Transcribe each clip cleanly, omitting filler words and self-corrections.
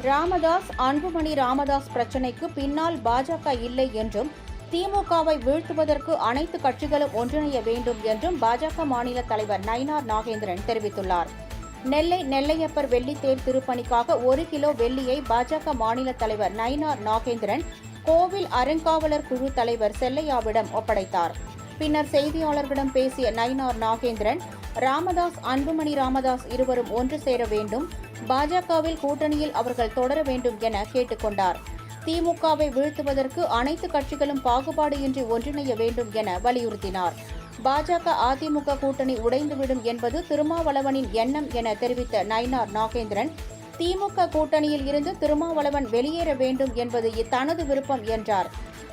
ராமதாஸ் அன்புமணி ராமதாஸ் பிரச்சினைக்கு பின்னால் பாஜக இல்லை என்றும் திமுகவை வீழ்த்துவதற்கு அனைத்து கட்சிகளும் ஒன்றிணைய வேண்டும் என்றும் பாஜக மாநில தலைவர் நயினார் நாகேந்திரன் தெரிவித்துள்ளார். நெல்லையப்பர் வெள்ளித்தேர் திருப்பணிக்காக 1 கிலோ வெள்ளியை பாஜக மாநில தலைவர் நயினார் நாகேந்திரன் கோவில் அறங்காவலர் குழு தலைவர் செல்லையாவிடம் ஒப்படைத்தார். பின்னர் செய்தியாளர்களிடம் பேசிய நயினார் நாகேந்திரன், ராமதாஸ் அன்புமணி ராமதாஸ் இருவரும் ஒன்று சேர வேண்டும், பாஜகவில் கூட்டணியில் அவர்கள் தொடர வேண்டும் என கேட்டுக் கொண்டார். திமுகவை வீழ்த்துவதற்கு அனைத்து கட்சிகளும் பாகுபாடு இன்றி ஒன்றிணைய வேண்டும் என வலியுறுத்தினார். பாஜக அதிமுக கூட்டணி உடைந்துவிடும் என்பது திருமாவளவனின் எண்ணம் என தெரிவித்த நயினார் நாகேந்திரன், திமுக கூட்டணியில் இருந்து திருமாவளவன் வெளியேற வேண்டும் என்பது தனது விருப்பம் என்றார்.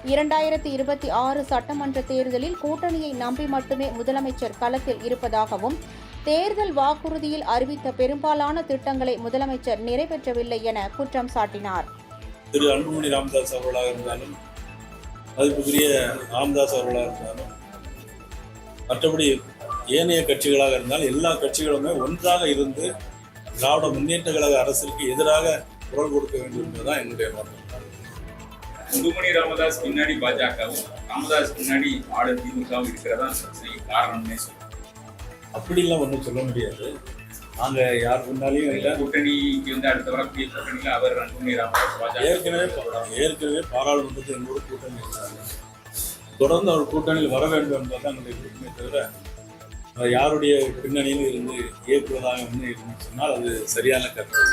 2026 சட்டமன்ற தேர்தலில் கூட்டணியை நம்பி மட்டுமே முதலமைச்சர் களத்தில் இருப்பதாகவும், தேர்தல் வாக்குறுதியில் அறிவித்த பெரும்பாலான திட்டங்களை முதலமைச்சர் நிறைவேற்றவில்லை என குற்றம் சாட்டினார். திரு அன்புமணி ராமதாஸ் அவர்களாக இருந்தாலும், மதிப்புக்குரிய ராமதாஸ் அவர்களாக இருந்தாலும், மற்றபடி ஏனைய கட்சிகளாக இருந்தால் எல்லா கட்சிகளுமே ஒன்றாக இருந்து திராவிட முன்னேற்ற கழக அரசுக்கு எதிராக குரல் கொடுக்க வேண்டும் என்பதுதான் என்னுடைய நோக்கம். அன்புமணி ராமதாஸ் பின்னாடி பாஜகவும், ராமதாஸ் பின்னாடி திமுகவும் இருக்கிறதா காரணம்னே சொல்லுவோம். அப்படிலாம் ஒன்றும் சொல்ல முடியாது. நாங்கள் யார் முன்னாலையும் கூட்டணிக்கு அடுத்த வரக்கூடிய கூட்டணியில் அவர் அன்புமணி ராமதாஸ் ஏற்கனவே பாராளுமன்றத்தில் எங்களோட கூட்டணி இருக்கிறாங்க. தொடர்ந்து அவர் கூட்டணியில் வர வேண்டும் என்பதுதான் எங்களுடைய விருப்பமே தவிர யாருடைய பின்னணியில் இருந்து இயக்குவதாக இருந்து சொன்னால் அது சரியான கருத்து.